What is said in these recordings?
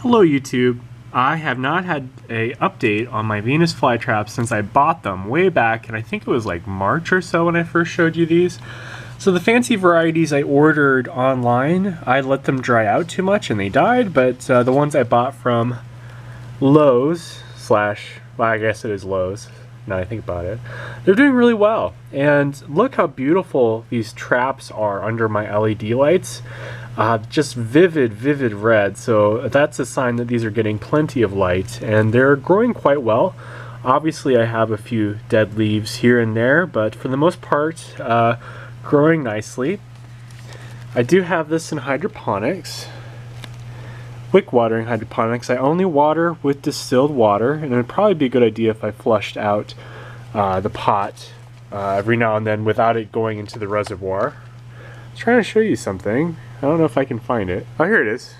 Hello YouTube. I have not had a update on my Venus flytraps since I bought them way back, and I think it was like March or so when I first showed you these. So the fancy varieties I ordered online, I let them dry out too much and they died, but the ones I bought from Lowe's well, I guess it is Lowe's, now I think about it, they're doing really well. And look how beautiful these traps are under my LED lights. Just vivid red, so that's a sign that these are getting plenty of light, and they're growing quite well. Obviously I have a few dead leaves here and there, but for the most part, growing nicely. I do have this in hydroponics, wick watering hydroponics. I only water with distilled water, and it would probably be a good idea if I flushed out the pot every now and then without it going into the reservoir. I was trying to show you something. I don't know if I can find it. Oh, here it is.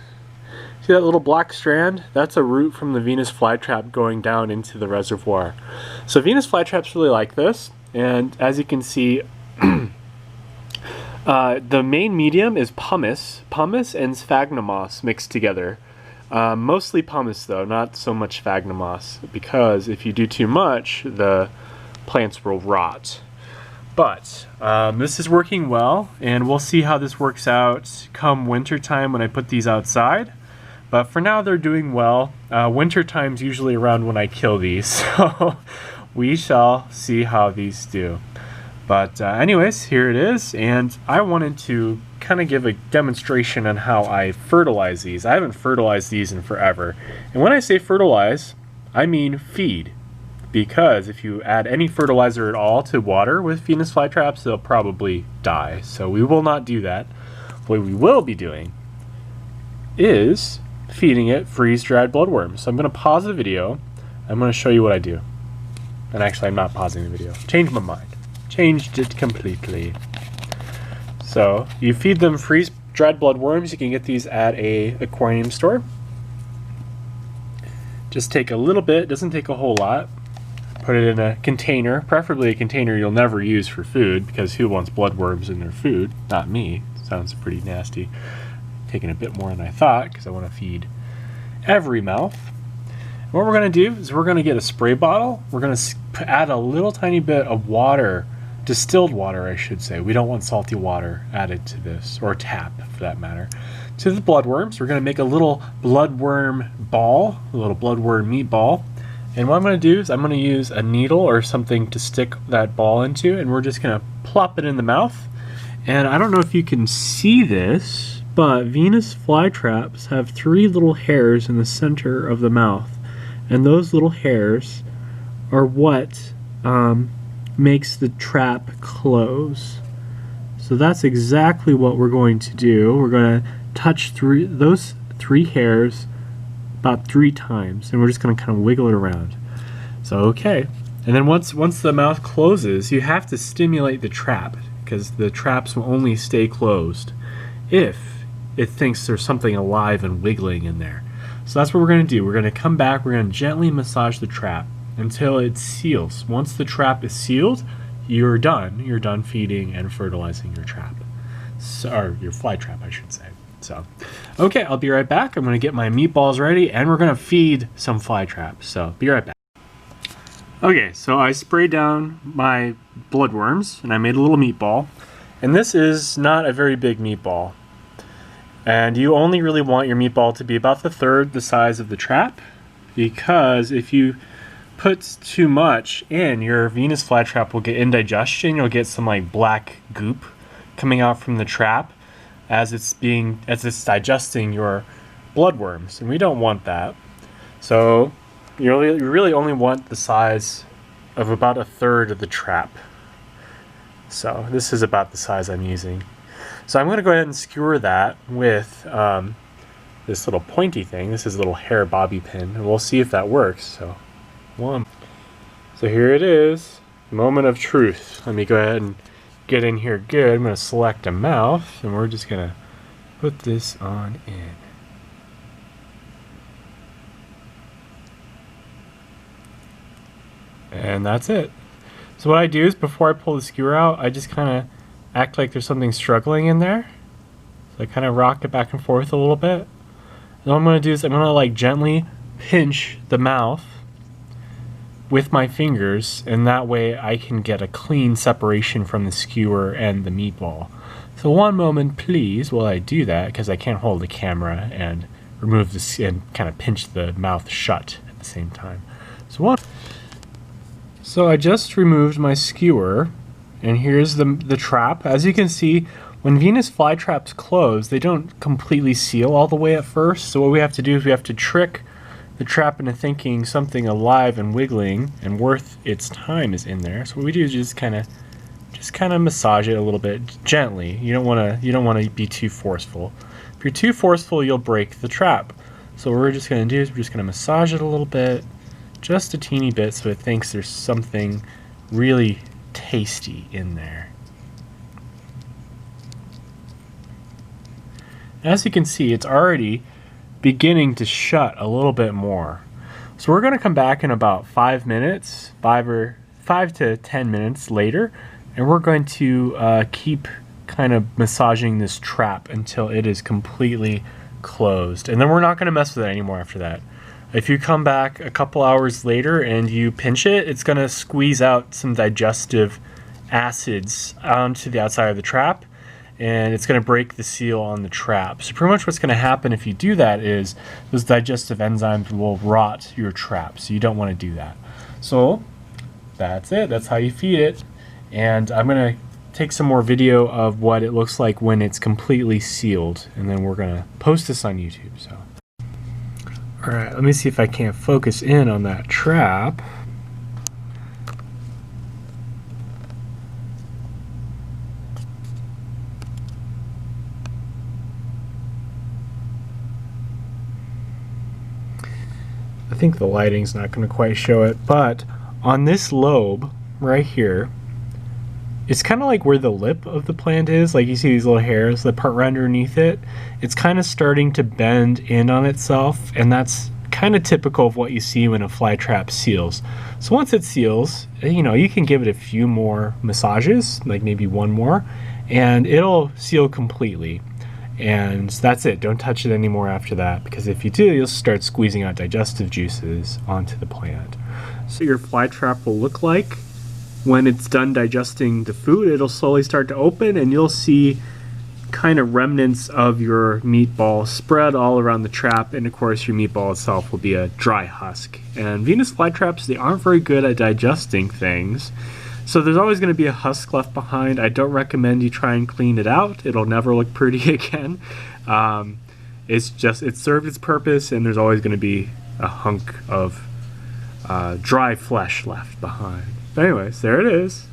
See that little black strand? That's a root from the Venus flytrap going down into the reservoir. So Venus flytraps really like this, and as you can see, the main medium is pumice and sphagnum moss mixed together. Mostly pumice though, not so much sphagnum moss, because if you do too much, the plants will rot. But this is working well, and we'll see how this works out come winter time when I put these outside. But for now they're doing well. Winter time's usually around when I kill these, so we shall see how these do. But anyways, here it is, and I wanted to kind of give a demonstration on how I fertilize these. I haven't fertilized these in forever. And when I say fertilize, I mean feed. Because if you add any fertilizer at all to water with Venus flytraps, they'll probably die. So we will not do that. What we will be doing is feeding it freeze-dried bloodworms. So I'm going to pause the video. I'm going to show you what I do. And actually, I'm not pausing the video. Changed my mind. Changed it completely. So you feed them freeze-dried bloodworms. You can get these at a aquarium store. Just take a little bit. Doesn't take a whole lot. Put it in a container, preferably a container you'll never use for food, because who wants bloodworms in their food? Not me. Sounds pretty nasty. Taking a bit more than I thought, because I want to feed every mouth. And what we're going to do is we're going to get a spray bottle. We're going to add a little tiny bit of water, distilled water I should say. We don't want salty water added to this, or tap for that matter, to the bloodworms. We're going to make a little bloodworm ball, a little bloodworm meatball. And what I'm going to do is I'm going to use a needle or something to stick that ball into, and we're just going to plop it in the mouth. And I don't know if you can see this, but Venus flytraps have 3 little hairs in the center of the mouth. And those little hairs are what makes the trap close. So that's exactly what we're going to do. We're going to touch those 3 hairs about 3 times, and we're just going to kind of wiggle it around. So okay, and then once the mouth closes, you have to stimulate the trap, because the traps will only stay closed if it thinks there's something alive and wiggling in there. So that's what we're going to do. We're going to come back, we're going to gently massage the trap until it seals. Once the trap is sealed, you're done feeding and fertilizing your trap, or your fly trap I should say. So, okay, I'll be right back. I'm going to get my meatballs ready, and we're going to feed some fly traps. So, be right back. Okay, so I sprayed down my bloodworms, and I made a little meatball. And this is not a very big meatball. And you only really want your meatball to be about the third the size of the trap, because if you put too much in, your Venus flytrap will get indigestion. You'll get some like black goop coming out from the trap as it's digesting your bloodworms, and we don't want that. So you really only want the size of about a third of the trap. So this is about the size I'm using. So I'm going to go ahead and skewer that with this little pointy thing. This is a little hair bobby pin, and we'll see if that works. So here it is, moment of truth. Let me go ahead and get in here good. I'm going to select a mouth, and we're just going to put this on in. And that's it. So what I do is before I pull the skewer out, I just kind of act like there's something struggling in there. So I kind of rock it back and forth a little bit. what I'm going to do is I'm going to like gently pinch the mouth with my fingers, and that way I can get a clean separation from the skewer and the meatball. So one moment please while I do that, because I can't hold the camera and remove this and kind of pinch the mouth shut at the same time. So I just removed my skewer, and here's the trap. As you can see, when Venus flytraps close, they don't completely seal all the way at first. So what we have to do is we have to trick the trap into thinking something alive and wiggling and worth its time is in there. So what we do is just kind of massage it a little bit gently. You don't want to be too forceful. If you're too forceful, you'll break the trap. So what we're just going to do is we're just going to massage it a little bit, just a teeny bit, so it thinks there's something really tasty in there. As you can see, it's already beginning to shut a little bit more. So we're going to come back in about 5 minutes, 5 to 10 minutes later, and we're going to keep kind of massaging this trap until it is completely closed. And then we're not going to mess with it anymore after that. If you come back a couple hours later and you pinch it, it's going to squeeze out some digestive acids onto the outside of the trap, and it's going to break the seal on the trap. So pretty much what's going to happen if you do that is those digestive enzymes will rot your trap, so you don't want to do that. So that's it. That's how you feed it. And I'm going to take some more video of what it looks like when it's completely sealed, and then we're going to post this on YouTube. So, all right, let me see if I can't focus in on that trap. I think the lighting's not going to quite show it, but on this lobe right here, it's kind of like where the lip of the plant is. Like you see these little hairs, the part right underneath it. It's kind of starting to bend in on itself, and that's kind of typical of what you see when a fly trap seals. So once it seals, you know, you can give it a few more massages, like maybe one more, and it'll seal completely. And that's it. Don't touch it anymore after that, because if you do, you'll start squeezing out digestive juices onto the plant. So your fly trap will look like when it's done digesting the food. It'll slowly start to open, and you'll see kind of remnants of your meatball spread all around the trap, and of course your meatball itself will be a dry husk. And Venus flytraps, they aren't very good at digesting things, so there's always going to be a husk left behind. I don't recommend you try and clean it out. It'll never look pretty again. It served its purpose, and there's always going to be a hunk of dry flesh left behind. But anyways, there it is.